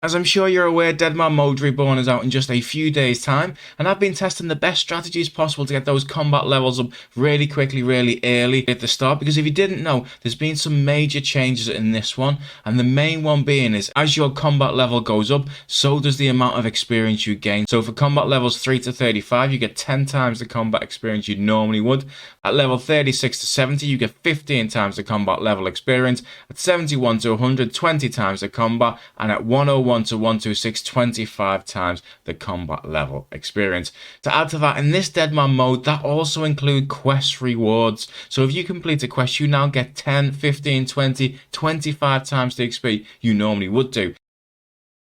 As I'm sure you're aware, Deadman Mode Reborn is out in just a few days' time, and I've been testing the best strategies possible to get those combat levels up really quickly, really early at the start, because if you didn't know, there's been some major changes in this one, and the main one being is as your combat level goes up, so does the amount of experience you gain. So for combat levels 3 to 35, you get 10 times the combat experience you normally would. At level 36 to 70, you get 15 times the combat level experience. At 71 to 100, 20 times the combat, and at 101 to 126, 25 times the combat level experience. To add to that, in this Deadman mode, that also includes quest rewards. So if you complete a quest, you now get 10, 15, 20, 25 times the XP you normally would do.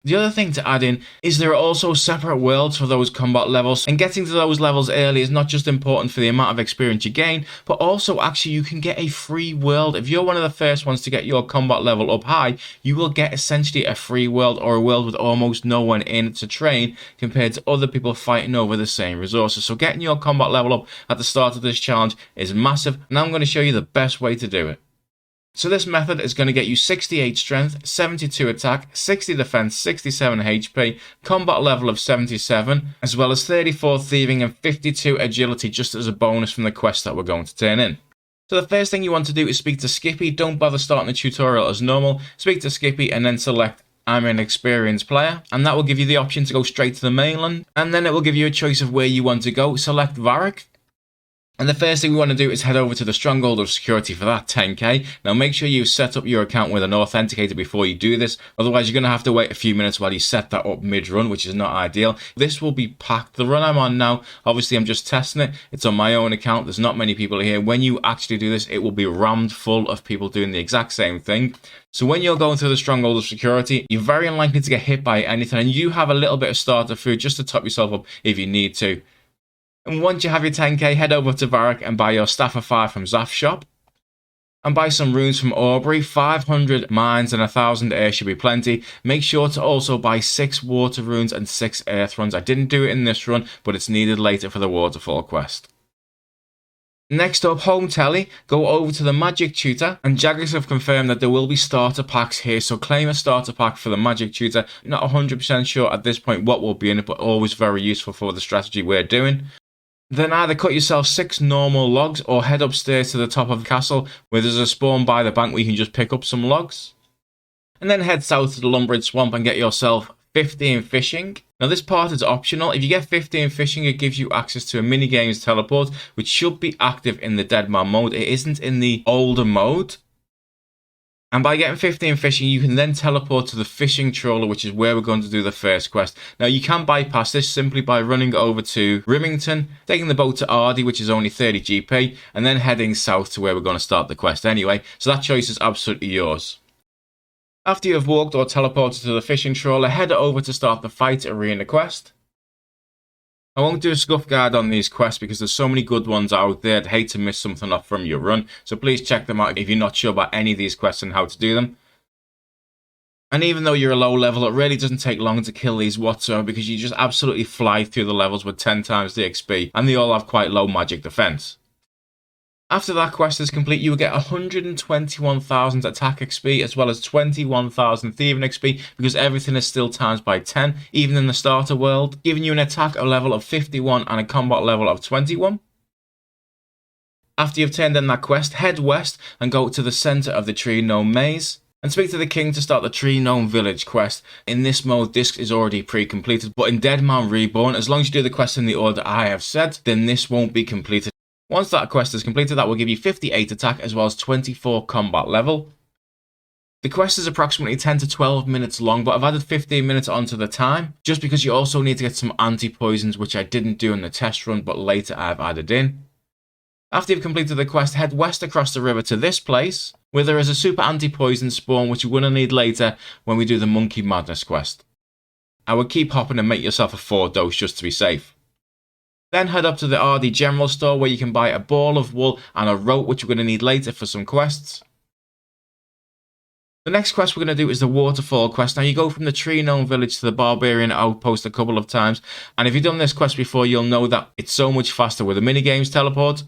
The other thing to add in is there are also separate worlds for those combat levels, and getting to those levels early is not just important for the amount of experience you gain, but also actually you can get a free world. If you're one of the first ones to get your combat level up high, you will get essentially a free world, or a world with almost no one in it to train compared to other people fighting over the same resources. So getting your combat level up at the start of this challenge is massive, and I'm going to show you the best way to do it. So this method is going to get you 68 strength, 72 attack, 60 defense, 67 HP, combat level of 77, as well as 34 thieving and 52 agility just as a bonus from the quest that we're going to turn in. So the first thing you want to do is speak to Skippy. Don't bother starting the tutorial as normal. Speak to Skippy and then select I'm an experienced player, and that will give you the option to go straight to the mainland, and then it will give you a choice of where you want to go. Select Varrock. And the first thing we want to do is head over to the Stronghold of Security for that 10k. Now make sure you set up your account with an authenticator before you do this, otherwise you're going to have to wait a few minutes while you set that up mid-run, which is not ideal. This will be packed. The run I'm on now, obviously I'm just testing it. It's on my own account. There's not many people here. When you actually do this, it will be rammed full of people doing the exact same thing. So when you're going through the Stronghold of Security, you're very unlikely to get hit by anything, and you have a little bit of starter food just to top yourself up if you need to. And once you have your 10k, head over to Varrock and buy your Staff of Fire from Zaf's shop. And buy some runes from Aubrey. 500 mines and 1000 air should be plenty. Make sure to also buy 6 water runes and 6 earth runes. I didn't do it in this run, but it's needed later for the Waterfall quest. Next up, home telly, go over to the Magic Tutor, and Jaggers have confirmed that there will be starter packs here, so claim a starter pack for the Magic Tutor. Not 100% sure at this point what will be in it, but always very useful for the strategy we're doing. Then either cut yourself 6 normal logs or head upstairs to the top of the castle where there's a spawn by the bank where you can just pick up some logs. And then head south to the Lumbrid Swamp and get yourself 15 fishing. Now this part is optional. If you get 15 fishing, it gives you access to a minigames teleport, which should be active in the Deadman mode. It isn't in the older mode. And by getting 15 fishing, you can then teleport to the fishing trawler, which is where we're going to do the first quest. Now, you can bypass this simply by running over to Rimington, taking the boat to Ardee, which is only 30 GP, and then heading south to where we're going to start the quest anyway. So that choice is absolutely yours. After you have walked or teleported to the fishing trawler, head over to start the Fight Arena quest. I won't do a scuff guide on these quests because there's so many good ones out there. I'd hate to miss something off from your run, so please check them out if you're not sure about any of these quests and how to do them. And even though you're a low level, it really doesn't take long to kill these whatsoever because you just absolutely fly through the levels with 10 times the XP, and they all have quite low magic defense. After that quest is complete, you will get 121,000 attack XP as well as 21,000 thieving XP because everything is still times by 10, even in the starter world, giving you an attack level of 51 and a combat level of 21. After you've turned in that quest, head west and go to the centre of the Tree Gnome Maze and speak to the king to start the Tree Gnome Village quest. In this mode, this is already pre-completed, but in Deadman Reborn, as long as you do the quest in the order I have said, then this won't be completed. Once that quest is completed, that will give you 58 attack as well as 24 combat level. The quest is approximately 10 to 12 minutes long, but I've added 15 minutes onto the time, just because you also need to get some anti-poisons, which I didn't do in the test run, but later I've added in. After you've completed the quest, head west across the river to this place, where there is a super anti-poison spawn, which you're going to need later when we do the Monkey Madness quest. I would keep hopping and make yourself a 4 dose just to be safe. Then head up to the Ardee General Store where you can buy a ball of wool and a rope, which we're going to need later for some quests. The next quest we're going to do is the Waterfall quest. Now you go from the Tree Gnome Village to the Barbarian Outpost a couple of times, and if you've done this quest before, you'll know that it's so much faster with the minigames teleport.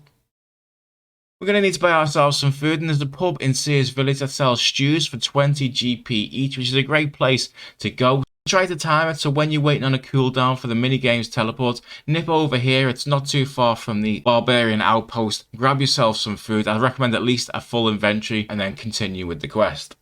We're going to need to buy ourselves some food, and there's a pub in Sears Village that sells stews for 20 GP each, which is a great place to go. try to time it so when you're waiting on a cooldown for the minigames teleport, nip over here. It's not too far from the barbarian outpost. Grab yourself some food. I recommend at least a full inventory and then continue with the quest.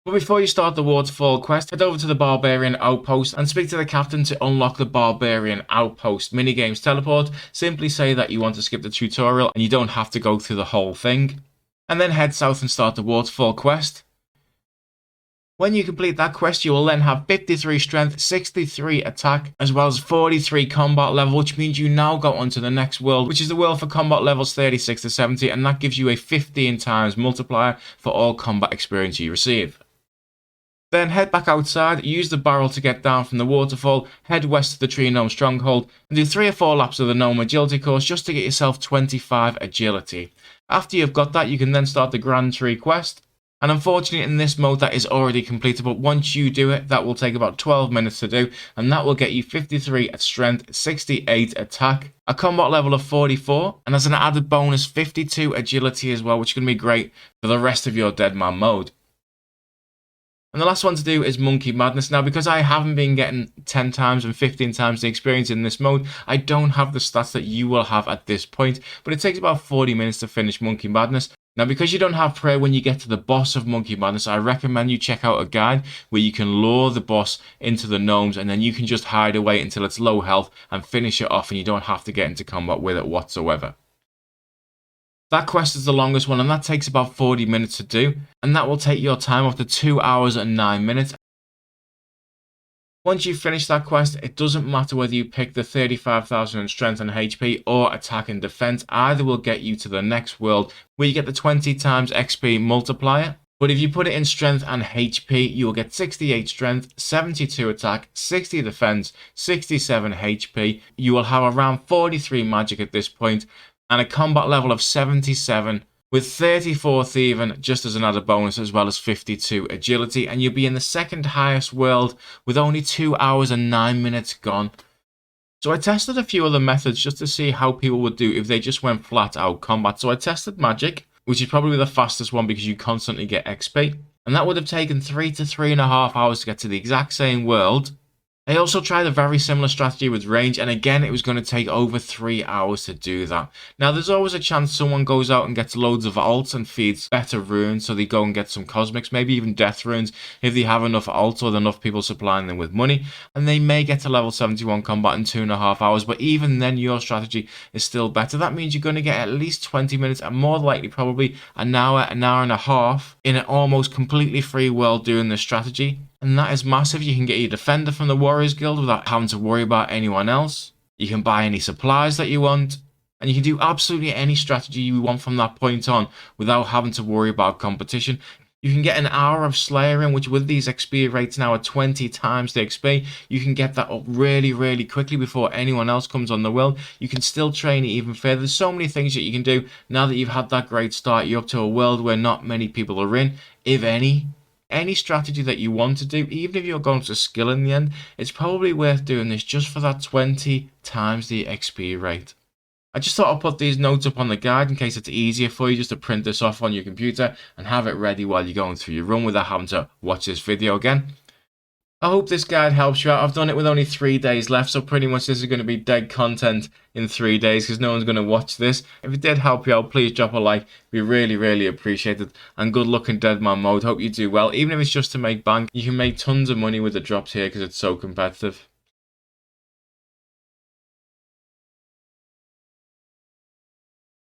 But before you start the Waterfall quest, head over to the Barbarian Outpost and speak to the captain to unlock the Barbarian Outpost minigames teleport. Simply say that you want to skip the tutorial and you don't have to go through the whole thing. And then head south and start the Waterfall quest. When you complete that quest, you will then have 53 strength, 63 attack, as well as 43 combat level, which means you now go on to the next world, which is the world for combat levels 36 to 70, and that gives you a 15 times multiplier for all combat experience you receive. Then head back outside, use the barrel to get down from the waterfall, head west to the tree gnome stronghold, and do 3 or 4 laps of the gnome agility course just to get yourself 25 agility. After you've got that, you can then start the Grand Tree quest. And unfortunately in this mode that is already completed, but once you do it, that will take about 12 minutes to do, and that will get you 53 at strength, 68 attack, a combat level of 44, and as an added bonus 52 agility as well, which is going to be great for the rest of your Deadman mode. And the last one to do is Monkey Madness. Now, because I haven't been getting 10 times and 15 times the experience in this mode, I don't have the stats that you will have at this point, but it takes about 40 minutes to finish Monkey Madness. Now, because you don't have prayer when you get to the boss of Monkey Madness, I recommend you check out a guide where you can lure the boss into the gnomes and then you can just hide away until it's low health and finish it off and you don't have to get into combat with it whatsoever. That quest is the longest one and that takes about 40 minutes to do, and that will take your time up to 2 hours and 9 minutes. Once you finish that quest, it doesn't matter whether you pick the 35,000 in strength and HP or attack and defense, either will get you to the next world where you get the 20 times XP multiplier. But if you put it in strength and HP, you will get 68 strength, 72 attack, 60 defense, 67 HP. You will have around 43 magic at this point, and a combat level of 77 with 34 thieving just as an added bonus, as well as 52 agility, and you'll be in the second highest world with only 2 hours and 9 minutes gone. So I tested a few other methods just to see how people would do if they just went flat out combat. So I tested magic, which is probably the fastest one because you constantly get XP, and that would have taken 3 to 3.5 hours to get to the exact same world. I also tried a very similar strategy with range, and again it was going to take over 3 hours to do that. Now there's always a chance someone goes out and gets loads of alts and feeds better runes, so they go and get some cosmics, maybe even death runes if they have enough alts or enough people supplying them with money, and they may get to level 71 combat in 2.5 hours, but even then your strategy is still better. That means you're going to get at least 20 minutes and more likely probably an hour and a half in an almost completely free world doing this strategy. And that is massive. You can get your defender from the Warriors Guild without having to worry about anyone else. You can buy any supplies that you want. And you can do absolutely any strategy you want from that point on without having to worry about competition. You can get an hour of slayering, which with these XP rates now at 20 times the XP, you can get that up really, really quickly before anyone else comes on the world. You can still train it even further. There's so many things that you can do now that you've had that great start. You're up to a world where not many people are in, if any. Any strategy that you want to do, even if you're going to skill in the end, it's probably worth doing this just for that 20 times the XP rate. I just thought I'd put these notes up on the guide in case it's easier for you just to print this off on your computer and have it ready while you're going through your run without having to watch this video again. I hope this guide helps you out. I've done it with only 3 days left, so pretty much this is going to be dead content in 3 days because no one's going to watch this. If it did help you out, please drop a like. We really, really appreciate it. And good luck in Deadman mode. Hope you do well. Even if it's just to make bank, you can make tons of money with the drops here because it's so competitive.